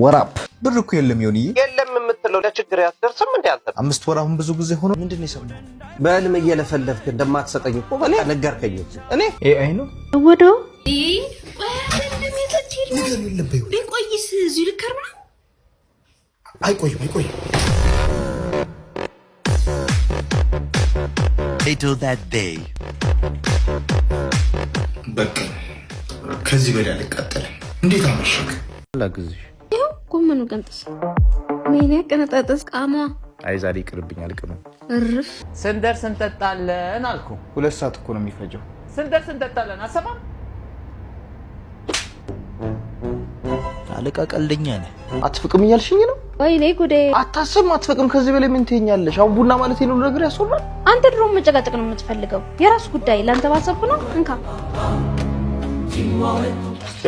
ወራፕ ብር እኮ የለም ይሁንዬ የለም የምትለው ለችግር ያስደርስም እንዴ አንተ 5 ወር አሁን ብዙ ጊዜ ሆኖ ምንድነው የሰማው በህልም እየለፈለፍክ እንደማትሰጠኝ እኮ በቃ ነገርከኝ እኔ ኤአይ ነው ወደው ቆይስ እዚህ ልከርም ነው አይቆይ Until that day በቃ ከዚህ በላይ አልቀጠልም እንዴት አመሽክ ላግዝሽ ይሄው ጎመኑ ቀንጥስ ምን ያቀነጣጠስ ቃማ አይ ዛሬ ይቅርብኛል ቅም እርፍ ስንደርስ እንጠጣለን አልኩ 2 ሰዓት እኮ ነው የሚፈጀው ስንደርስ እንጠጣለን አሰማ አለቃ ቀልደኛ ነህ አትፍቅም እያልሽኝ ነው ወይኔ ጉዴ አታስብ አትፍቅም ከዚህ በላይ ምን ትይኛለሽ አሁን ቡና ማለት የለው ነገር ያስወራል አንተ ድሮ መጨቃጨቅ ነው የምትፈልገው የራስ ጉዳይ ላንተ ባሰብኩ ነው እንካ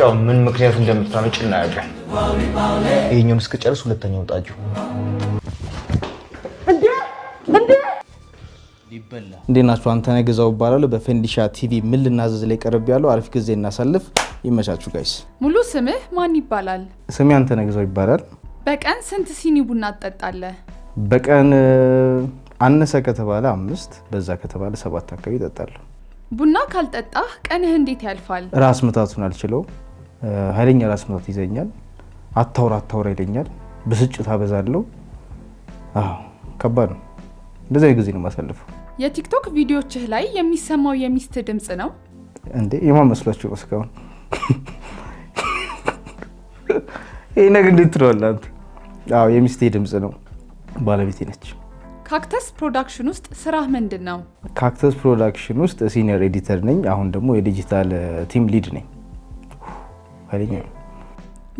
ያው ምን ምክንያት እንደምታመጭ እናያለን ይሄኛውን እስከጨርስ ሁለተኛው ጣጂው ሊበላ እንዴናችሁ አንተነህ ግዛው ይባላል በፈንዲሻ ቲቪ ምን ልናዘዝ ላይ ቀርብ ያለው አሪፍ ጊዜ እናሳልፍ ይመቻችሁ ጋይስ ሙሉ ስምህ ማን ይባላል ስሜ አንተነህ ግዛው ይባላል በቀን ስንት ሲኒ ቡና ትጠጣለህ በቀን አነሰ ከተባለ 5 በዛ ከተባለ 7 አካባቢ እጠጣለሁ ቡና ካልጠጣህ ቀንህ እንዴት ያልፋል ራስ ምታቱን አልችለው ኃይለኛ ራስ ምታት ይዘኛል አታውራ ይለኛል ብስጭት አበዛለሁ ከባድ ነው እንደዛ ጊዜ ነው ማሳለፈው የቲክቶክ ቪዲዮዎችህ ላይ የሚሰማው የሚስት ድምጽ ነው እንዴ የማን መስሏችሁ ነው እስካሁን ይሄ ነገር እንዴት ትሮላንት የሚስቴ ድምጽ ነው ባለቤቴ ነች ካክተስ ፕሮዳክሽን ውስጥ ስራህ ምንድነው ካክተስ ፕሮዳክሽን ውስጥ ሲኒየር ኤዲተር ነኝ አሁን ደግሞ የዲጂታል ቲም ሊድ ነኝ ኃይለኛ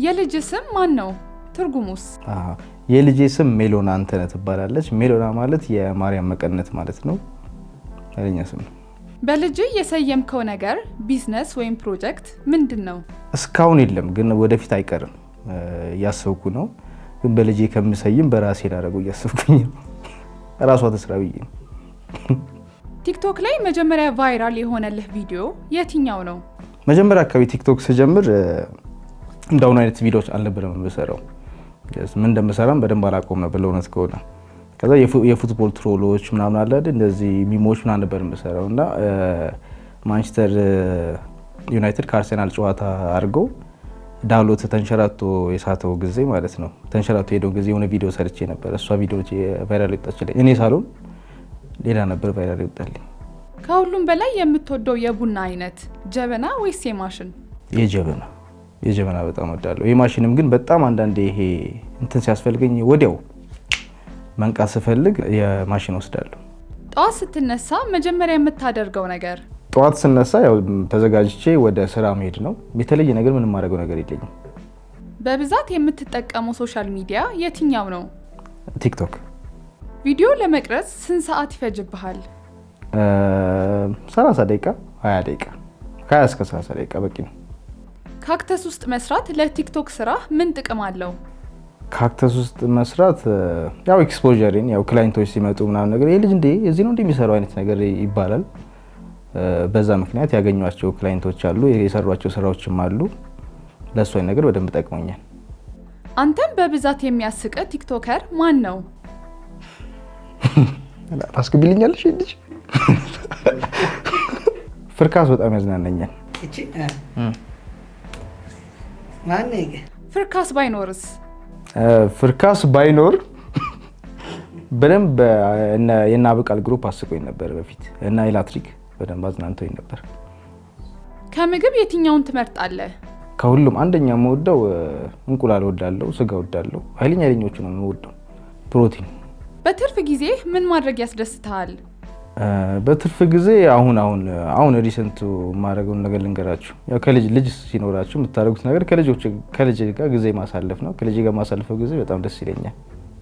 የልጅ ስም ማን ነው ትርጉሙስ የልጄ ስም ሜሎና አንተነህ ትባላለች ሜሎና ማለት የማርያም መቀነት ማለት ነው ኃይለኛ ስም ነው በልጅ የሰየምከው ነገር ቢዝነስ ወይም ፕሮጀክት ምንድነው እስካሁን የለም ግን ወደፊት አይቀርም ያሰብኩ ነው ግን በልጄ ከምሰይም በራሴ ላደርገው ያሰብኩኝ ራሷ ተስራብኝ ቲክቶክ ላይ መጀመሪያ ቫይራል የሆነልህ ቪዲዮ የትኛው ነው መጀመሪያ አካባቢ ቲክቶክ ስጀምር እንዳውን አይነት ቪዲዮዎች አልነበረም የምሰራው ምን እንደምሰራም በደንብ አላቆም ነበር ለእውነት ከሆነ ከዛ የፉትቦል ትሮሎች ምናምን አለ አይደል እንደዚህ ሚሞች ምናምን ነበር የምሰራውና ማንቸስተር ዩናይትድ ከአርሰናል ጨዋታ አድርጎ ዳውንሎድ ተንሸራቶ የሳተው ጊዜ ማለት ነው ተንሸራቶ ሄደው ጊዜ የሆነ ቪዲዮ ሰርቼ ነበር እሷ ቪዲዮች ቫይራል ወጣችልኝ እኔ ሳሎን ሌላ ነበር ቫይራል ወጣልኝ ከሁሉም በላይ የምትወደው የቡና አይነት ጀበና ወይስ የማሽን የጀበና በጣም ወዳለሁ የማሽንም ግን በጣም አንዳንዴ ይሄ እንትን ሲያስፈልገኝ ወዲያው መንቃት ስፈልግ የማሽን ወስዳለሁ ጧት ስትነሳ መጀመሪያ የምታደርገው ነገር ጧት ስነሳ ያው ተዘጋጅቼ ወደ ስራ መሄድ ነው የተለየ ነገር ምንም ማድረገው ነገር የለኝም በብዛት የምትጠቀመው ሶሻል ሚዲያ የትኛው ነው ቲክቶክ ቪዲዮ ለመቅረጽ ስንት ሰዓት ይፈጅብሃል 30 ደቂቃ 20 ደቂቃ ከ20 እስከ 30 ደቂቃ በቂ ነው ካክተስ ውስጥ መስራት ለቲክቶክ ስራ ምን ጥቅም አለው ካክተስ ውስጥ መስራት ያው ኤክስፖዠርን ያው ክላይንቶች ሲመጡ ምናምን ነገር ይሄ ልጅ እንዴ እዚህ ነው እንደሚሰራው አይነት ነገር ይባላል በዛ ምክንያት ያገኙአቸው ክላይንቶች አሉ የሰሯቸው ስራዎችም አሉ ለሱ አይነት ነገር በደንብ ጠቅሞኛል አንተም በብዛት የሚያስቀ ቲክቶከር ማን ነው ታስቀብልኛለሽ ልጅ ፍርካስ በጣም ያዝናናኛል እቺ ማን ነው ፍርካስ ባይኖርስ ፍርካስ ባይኖር በደንብ የና በቃል ግሩፕ አስቆኝ ነበር በፊት እና ኤላትሪክ በደንብ አዝናንቶኝ ነበር ከምግብ የትኛውን ትመርጣለህ ከሁሉም አንደኛ የምወደው እንቁላል ወዳለው ስጋ ወዳለው ኃይለኞቹ ነው የምወደው ፕሮቲን በትርፍ ጊዜ ምን ማድረግ ያስደስታል በትርፍ ጊዜ አሁን ሪሰንቱ ማድረገው ነገር ልንገራችሁ ያው ልጅ ሲኖራችሁ የምታደርጉት ነገር ከልጅ ጋር ጊዜ ማሳለፍ ነው ከልጅ ጋር ማሳለፈው ጊዜ በጣም ደስ ይለኛል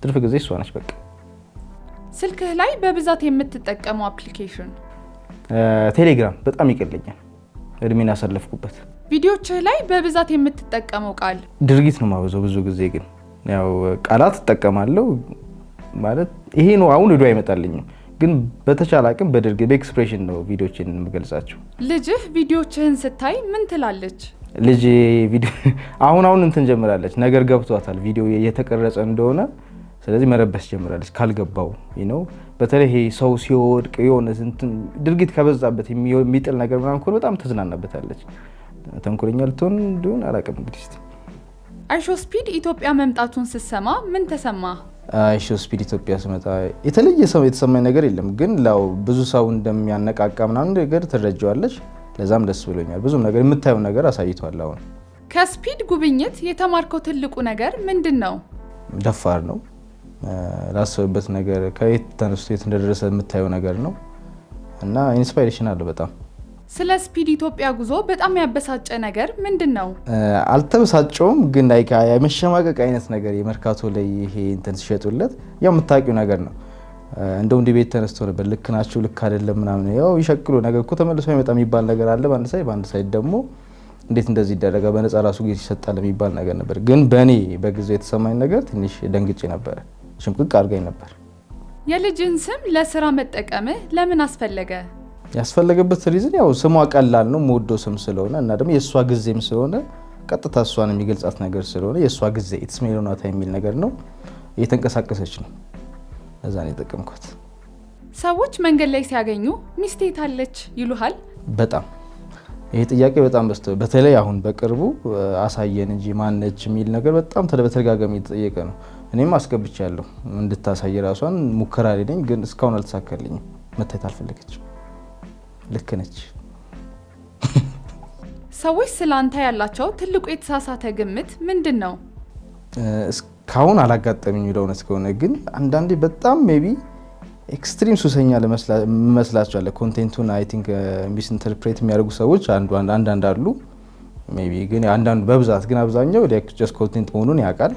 ትርፍ ጊዜ እሷ ነች በቃ ስልክህ ላይ በብዛት የምትጠቀመው አፕሊኬሽን ቴሌግራም በጣም ይቀለኛል እድሜን ያሳለፍኩበት ቪዲዮዎችህ ላይ በብዛት የምትጠቀመው ቃል ድርጊት ነው ማበዛው ብዙ ጊዜ ግን ያው ቃላት ተጠቀማለሁ ማለት ይሄ ነው አሁን ወዲያ አይመጣልኝም ግን በተቻለ አቅም በድርጊት በኤክስፕሬሽን ነው ቪዲዮችን የምገልጻቸው ልጅህ ቪዲዮዎችህን ስታይ ምን ትላለች ልጅ ቪዲዮ አሁን እንትን ጀምራለች፣ ነገር ገብቷታል ቪዲዮ እየተቀረጸ እንደሆነ። ስለዚህ መረበስ ጀምራለች ካልገባው በተለይ ይሄ ሰው ሲወድቅ የሆነ እንትን ድርጊት ከበዛበት የሚጥል ነገር ምናምን ከሆነ በጣም ተዝናናበታለች። ተንኮለኛ ልትሆን እንደሆነ አላውቅም። እንግዲህ አይሾ ስፒድ ኢትዮጵያ መምጣቱን ስትሰማ ምን ተሰማ? አይሾ ስፒድ ኢትዮጵያ ስመጣ የተለየ ሰው የተሰማኝ ነገር የለም፣ ግን ላው ብዙ ሰው እንደሚያነቃቃ ምናምን ነገር ትረጃዋለች። ለዛም ደስ ብሎኛል። ብዙም ነገር የምታየው ነገር አሳይቷል። አሁን ከስፒድ ጉብኝት የተማርከው ትልቁ ነገር ምንድን ነው? ደፋር ነው። ላሰበበት ነገር ከየት ተነስቶ የት እንደደረሰ የምታየው ነገር ነው እና ኢንስፓይሬሽን አለው በጣም። ስለ ስፒድ ኢትዮጵያ ጉዞ በጣም ያበሳጨ ነገር ምንድን ነው? አልተበሳጨውም፣ ግን ላይ የመሸማቀቅ አይነት ነገር የመርካቶ ላይ ይሄ እንትን ሲሸጡለት ያው የምታውቂው ነገር ነው። እንደው እንደ ቤት ተነስቶ ነበር ልክ ናችሁ ልክ አይደለም ምናምን ያው ይሸቅሉ ነገር እኮ ተመልሶ አይመጣ የሚባል ነገር አለ በአንድ ሳይድ ደግሞ እንዴት እንደዚህ ይደረጋ በነፃ ራሱ ጊዜ ይሰጣል የሚባል ነገር ነበር። ግን በእኔ በጊዜው የተሰማኝ ነገር ትንሽ ደንግጬ ነበር፣ ሽምቅቅ አድርጋኝ ነበር። የልጅን ስም ለስራ መጠቀምህ ለምን አስፈለገ? ያስፈለገበት ሪዝን ያው ስሟ ቀላል ነው፣ የምወደው ስም ስለሆነ እና ደግሞ የእሷ ጊዜም ስለሆነ ቀጥታ እሷን የሚገልጻት ነገር ስለሆነ የእሷ ጊዜ ኢትስ ሜሎናታ የሚል ነገር ነው። እየተንቀሳቀሰች ነው፣ ለዛ ነው የጠቀምኳት። ሰዎች መንገድ ላይ ሲያገኙ ሚስቴ ታለች ይሉሃል? በጣም ይሄ ጥያቄ በጣም በተለይ አሁን በቅርቡ አሳየን እንጂ ማነች የሚል ነገር በጣም በተደጋጋሚ እየተጠየቀ ነው። እኔም አስገብቻለሁ እንድታሳይ ራሷን ሙከራ ላይ ነኝ፣ ግን እስካሁን አልተሳካልኝም። መታየት አልፈለገችም። ልክ ነች። ሰዎች ስላንተ ያላቸው ትልቁ የተሳሳተ ግምት ምንድን ነው? እስካሁን አላጋጠመኝ ለእውነት ከሆነ ግን አንዳንዴ በጣም ሜቢ ኤክስትሪም ሱሰኛ ለመስላቸዋለ ኮንቴንቱን አይ ቲንክ ሚስ ኢንተርፕሬት የሚያደርጉ ሰዎች አንዳንድ አሉ። ሜቢ ግን አንዳንዱ በብዛት ግን አብዛኛው ጀስት ኮንቴንት መሆኑን ያውቃል።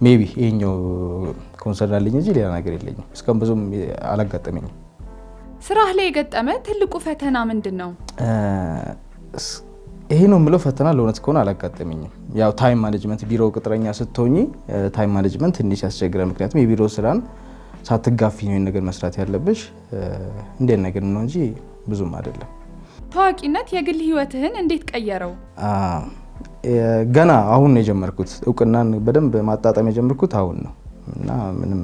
ሜቢ ይሄኛው ኮንሰርን አለኝ እንጂ ሌላ ነገር የለኝም። እስካሁን ብዙም አላጋጠመኝም። ስራህ ላይ የገጠመ ትልቁ ፈተና ምንድን ነው? ይሄ ነው የምለው ፈተና ለእውነት ከሆነ አላጋጠመኝም። ያው ታይም ማኔጅመንት፣ ቢሮ ቅጥረኛ ስትሆኚ ታይም ማኔጅመንት ትንሽ ያስቸግራል። ምክንያቱም የቢሮ ስራን ሳትጋፊ ነው ነገር መስራት ያለብሽ። እንዴት ነገር ነው እንጂ ብዙም አይደለም። ታዋቂነት የግል ህይወትህን እንዴት ቀየረው? ገና አሁን ነው የጀመርኩት። እውቅናን በደንብ ማጣጣም የጀመርኩት አሁን ነው እና ምንም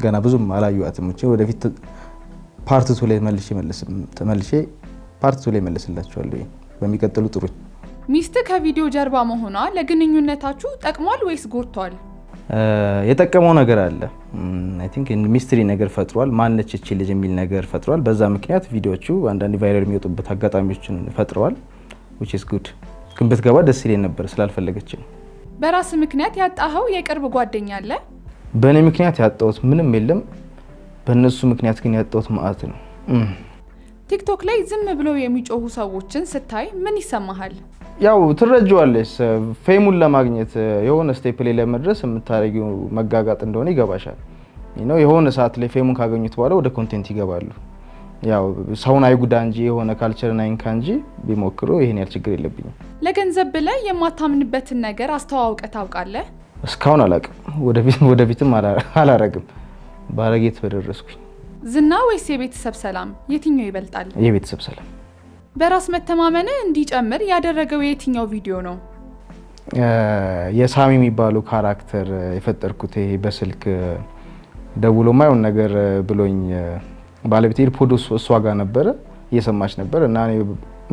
ገና ብዙም አላዩአትም። ወደፊት ፓርት 2 ላይ መልሼ ፓርት 2 ላይ መልስላችኋለሁ በሚቀጥሉ ጥሩ። ሚስት ከቪዲዮ ጀርባ መሆኗ ለግንኙነታችሁ ጠቅሟል ወይስ ጎድቷል? የጠቀመው ነገር አለ። አይ ቲንክ ሚስትሪ ነገር ፈጥሯል። ማነች እቺ ልጅ የሚል ነገር ፈጥሯል። በዛ ምክንያት ቪዲዮቹ አንዳንድ ቫይራል የሚወጡበት አጋጣሚዎችን ፈጥረዋል። which is good። ግን ብትገባ ደስ ይለኝ ነበር ስላልፈለገች ነው። በራስ ምክንያት ያጣኸው የቅርብ ጓደኛ አለ? በእኔ ምክንያት ያጣሁት ምንም የለም። በእነሱ ምክንያት ግን ያጣሁት ማአት ነው። ቲክቶክ ላይ ዝም ብለው የሚጮሁ ሰዎችን ስታይ ምን ይሰማሃል? ያው ትረጃዋለሽ። ፌሙን ለማግኘት የሆነ ስቴፕ ላይ ለመድረስ የምታረጊው መጋጋጥ እንደሆነ ይገባሻል። የሆነ ሰዓት ላይ ፌሙን ካገኙት በኋላ ወደ ኮንቴንት ይገባሉ። ያው ሰውን አይጉዳ እንጂ የሆነ ካልቸርን አይንካ እንጂ ቢሞክሩ ይሄን ያህል ችግር የለብኝም። ለገንዘብ ብለህ የማታምንበትን ነገር አስተዋውቀህ ታውቃለህ? እስካሁን አላውቅም። ወደፊትም አላረግም። ባለጌት በደረስኩኝ። ዝና ወይስ የቤተሰብ ሰላም የትኛው ይበልጣል? የቤተሰብ ሰላም። በራስ መተማመን እንዲጨምር ያደረገው የትኛው ቪዲዮ ነው? የሳሚ የሚባለው ካራክተር የፈጠርኩት ይሄ በስልክ ደውሎ ማይሆን ነገር ብሎኝ ባለቤቴ ኤርፖድ እሷ ጋር ነበረ እየሰማች ነበር እና እኔ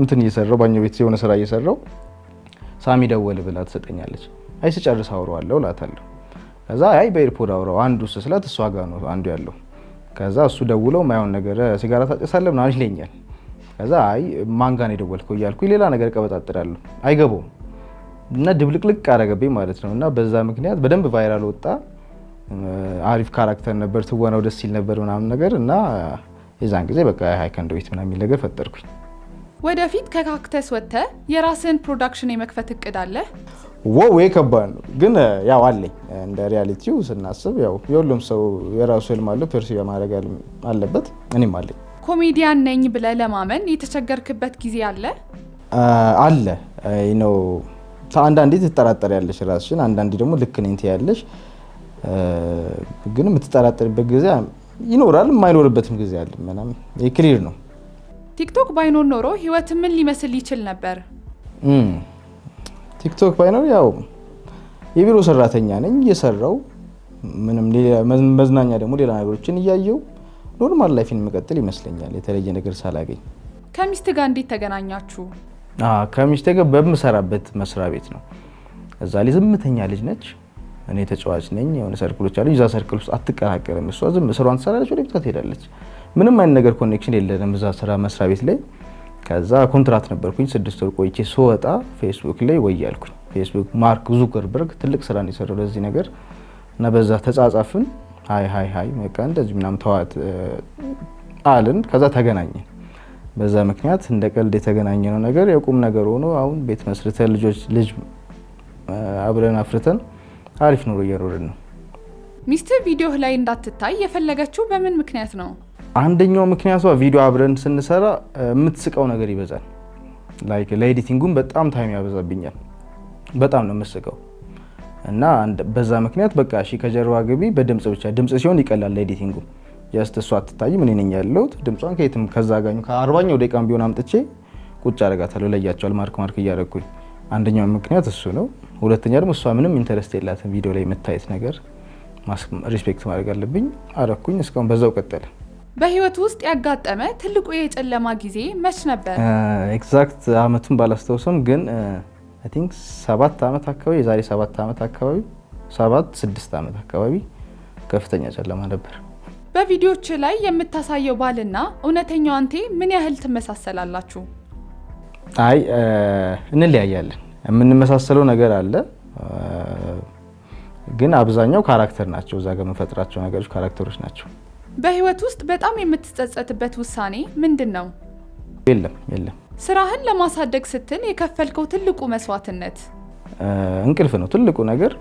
እንትን እየሰራው ባኛው ቤት የሆነ ስራ እየሰራው ሳሚ ደወል ብላ ትሰጠኛለች። አይ ስጨርስ አውራዋለሁ እላታለሁ። ከዛ አይ በኤርፖድ አውራው አንዱ ስላት እሷ ጋር ነው አንዱ ያለው። ከዛ እሱ ደውሎ ማይሆን ነገር ሲጋራ ታጨሳለህ ምናምን ይለኛል። ከዛ አይ ማን ጋር ነው የደወልከው እያልኩኝ ሌላ ነገር ቀበጣጥራለሁ። አይገባውም እና ድብልቅልቅ አደረገብኝ ማለት ነው። እና በዛ ምክንያት በደንብ ቫይራል ወጣ። አሪፍ ካራክተር ነበር፣ ትወናው ደስ ሲል ነበር ምናምን ነገር እና የዛን ጊዜ በቃ ሃይ ካን ዱ ኢት ምናምን የሚል ነገር ፈጠርኩኝ። ወደፊት ከካክተስ ወጥተህ የራስን ፕሮዳክሽን የመክፈት እቅድ አለ? ዋው ከባድ ነው ግን ያው አለኝ። እንደ ሪያሊቲው ስናስብ ያው የሁሉም ሰው የራሱ ህልም አለው፣ ፐርሲቭ ማድረግ አለበት። እኔም አለኝ። ኮሜዲያን ነኝ ብለህ ለማመን የተቸገርክበት ጊዜ አለ? አለ ነው። አንዳንዴ ትጠራጠሪያለሽ ራስሽን፣ አንዳንዴ ደግሞ ልክ ነኝ ትያለሽ። ግን የምትጠራጠሪበት ጊዜ ይኖራል፣ የማይኖርበትም ጊዜ አለ። ምናምን ክሊር ነው። ቲክቶክ ባይኖር ኖሮ ህይወት ምን ሊመስል ይችል ነበር? ቲክቶክ ባይኖር ያው የቢሮ ሰራተኛ ነኝ እየሰራው ምንም መዝናኛ ደግሞ ሌላ ነገሮችን እያየው ኖርማል ላይፍን መቀጠል ይመስለኛል የተለየ ነገር ሳላገኝ። ከሚስት ጋር እንዴት ተገናኛችሁ? ከሚስቴ ጋር በምሰራበት መስሪያ ቤት ነው። እዛ ላይ ዝምተኛ ልጅ ነች፣ እኔ ተጫዋች ነኝ። የሆነ ሰርክሎች አሉ፣ እዛ ሰርክል ውስጥ አትቀላቀልም። እሷ ዝም ስራዋን ትሰራለች፣ ወደ ቤቷ ትሄዳለች። ምንም አይነት ነገር ኮኔክሽን የለንም እዛ ስራ መስሪያ ቤት ላይ። ከዛ ኮንትራት ነበርኩኝ 6 ወር ቆይቼ ስወጣ ፌስቡክ ላይ ወያልኩኝ። ፌስቡክ ማርክ ዙከርበርግ ትልቅ ስራ ነው የሰራው ለዚህ ነገር እና በዛ ተጻጻፍን። ሃይ በቃ እንደዚህ ምናምን ተዋት አልን። ከዛ ተገናኘን። በዛ ምክንያት እንደ ቀልድ የተገናኘነው ነገር የቁም ነገር ሆኖ አሁን ቤት መስርተን ልጅ አብረን አፍርተን አሪፍ ኑሮ እየኖርን ነው። ሚስት ቪዲዮ ላይ እንዳትታይ የፈለገችው በምን ምክንያት ነው? አንደኛው ምክንያቷ ቪዲዮ አብረን ስንሰራ የምትስቀው ነገር ይበዛል። ላይክ ለኤዲቲንጉም በጣም ታይም ያበዛብኛል። በጣም ነው የምስቀው እና በዛ ምክንያት በቃ እሺ ከጀርባ ግቢ በድምጽ ብቻ። ድምጽ ሲሆን ይቀላል ለኤዲቲንጉ። ጀስት እሷ አትታይም፣ እኔ ነኝ ያለሁት። ድምጿን ከየትም ከዛ ጋኙ ከ40ኛው ደቂቃም ቢሆን አምጥቼ ቁጭ አደርጋታለሁ። ለያቸዋል ማርክ እያደረኩኝ። አንደኛው ምክንያት እሱ ነው። ሁለተኛ ደግሞ እሷ ምንም ኢንተረስት የላትም ቪዲዮ ላይ የምታየት ነገር። ሪስፔክት ማድረግ አለብኝ አረኩኝ። እስካሁን በዛው ቀጠለ። በህይወት ውስጥ ያጋጠመ ትልቁ የጨለማ ጊዜ መች ነበር? ኤግዛክት አመቱን ባላስታውስም ግን አይ ቲንክ 7 አመት አካባቢ የዛሬ 7 አመት አካባቢ 6 አመት አካባቢ ከፍተኛ ጨለማ ነበር። በቪዲዮዎች ላይ የምታሳየው ባልና እውነተኛው አንቴ ምን ያህል ትመሳሰላላችሁ? አይ እንለያያለን። የምንመሳሰለው ነገር አለ ግን አብዛኛው ካራክተር ናቸው። እዛ ጋር የምንፈጥራቸው ነገሮች ካራክተሮች ናቸው። በህይወት ውስጥ በጣም የምትጸጸትበት ውሳኔ ምንድን ነው? የለም። ስራህን ለማሳደግ ስትል የከፈልከው ትልቁ መስዋዕትነት? እንቅልፍ ነው ትልቁ ነገር።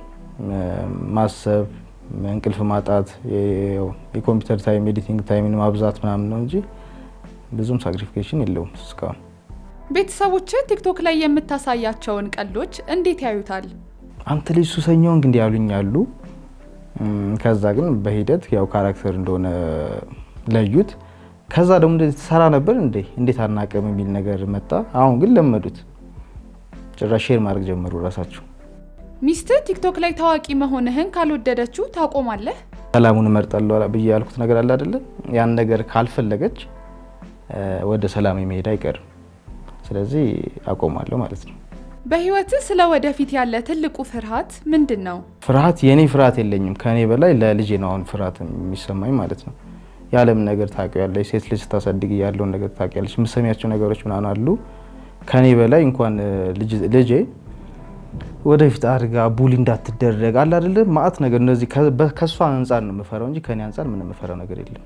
ማሰብ፣ እንቅልፍ ማጣት፣ የኮምፒውተር ታይም፣ ኤዲቲንግ ታይምን ማብዛት ምናምን ነው እንጂ ብዙም ሳክሪፊኬሽን የለውም እስካሁን። ቤተሰቦች ቲክቶክ ላይ የምታሳያቸውን ቀልዶች እንዴት ያዩታል? አንተ ልጅ ሱሰኛው እንግዲህ ያሉኝ አሉ። ከዛ ግን በሂደት ያው ካራክተር እንደሆነ ለዩት። ከዛ ደግሞ እንደዚህ ተሰራ ነበር እንዴት አናቀም የሚል ነገር መጣ። አሁን ግን ለመዱት፣ ጭራሽ ሼር ማድረግ ጀመሩ ራሳቸው። ሚስት ቲክቶክ ላይ ታዋቂ መሆንህን ካልወደደችው ታቆማለህ? ሰላሙን እመርጣለሁ ብዬ ያልኩት ነገር አለ አይደለ? ያን ነገር ካልፈለገች ወደ ሰላም መሄድ አይቀርም። ስለዚህ አቆማለሁ ማለት ነው። በህይወት ስለ ወደፊት ያለ ትልቁ ፍርሃት ምንድን ነው? ፍርሃት የኔ ፍርሃት የለኝም። ከኔ በላይ ለልጄ ነው አሁን ፍርሃት የሚሰማኝ ማለት ነው። ያለም ነገር ታውቂያለሽ፣ ሴት ልጅ ታሳድግ ያለውን ነገር ታውቂያለሽ፣ የምትሰሚያቸው ነገሮች ምናምን አሉ። ከኔ በላይ እንኳን ልጄ ወደፊት አድርጋ ቡሊ እንዳትደረግ አለ አይደለ? ማአት ነገር እነዚህ ከሷ አንፃር ነው የምፈራው እንጂ ከኔ አንፃር ምንም የምፈራው ነገር የለም።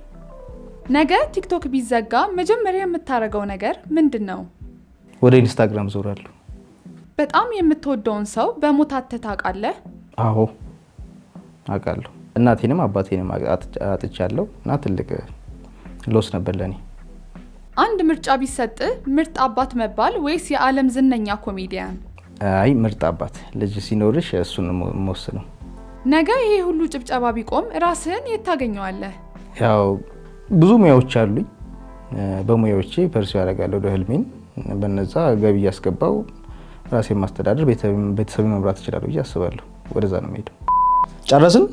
ነገ ቲክቶክ ቢዘጋ መጀመሪያ የምታደርገው ነገር ምንድን ነው? ወደ ኢንስታግራም ዞራለሁ። በጣም የምትወደውን ሰው በሞት ታውቃለህ? አዎ አውቃለሁ። እናቴንም አባቴንም አጥቻለሁ እና ትልቅ ሎስ ነበር ለኔ። አንድ ምርጫ ቢሰጥ ምርጥ አባት መባል ወይስ የዓለም ዝነኛ ኮሜዲያን? አይ ምርጥ አባት። ልጅ ሲኖርሽ እሱን መወስነው። ነገ ይሄ ሁሉ ጭብጨባ ቢቆም ራስህን የት ታገኘዋለህ? ያው ብዙ ሙያዎች አሉኝ። በሙያዎቼ ፐርሲው ያደርጋለሁ ወደ ህልሜን። በነዛ ገቢ ያስገባው ራሴን ማስተዳደር ቤተሰብ መምራት እችላለሁ ብዬ አስባለሁ። ወደዛ ነው የምሄደው። ጨረስን።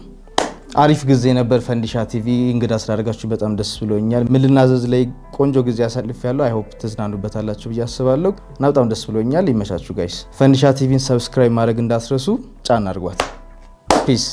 አሪፍ ጊዜ ነበር። ፈንዲሻ ቲቪ እንግዳ ስላደረጋችሁ በጣም ደስ ብሎኛል። ምን ልናዘዝ ላይ ቆንጆ ጊዜ አሳልፌያለሁ። አይ ሆፕ ተዝናኑበታላችሁ ብዬ አስባለሁ እና በጣም ደስ ብሎኛል። ይመቻችሁ ጋይስ። ፈንዲሻ ቲቪን ሰብስክራይብ ማድረግ እንዳትረሱ። ጫና አድርጓት። ፒስ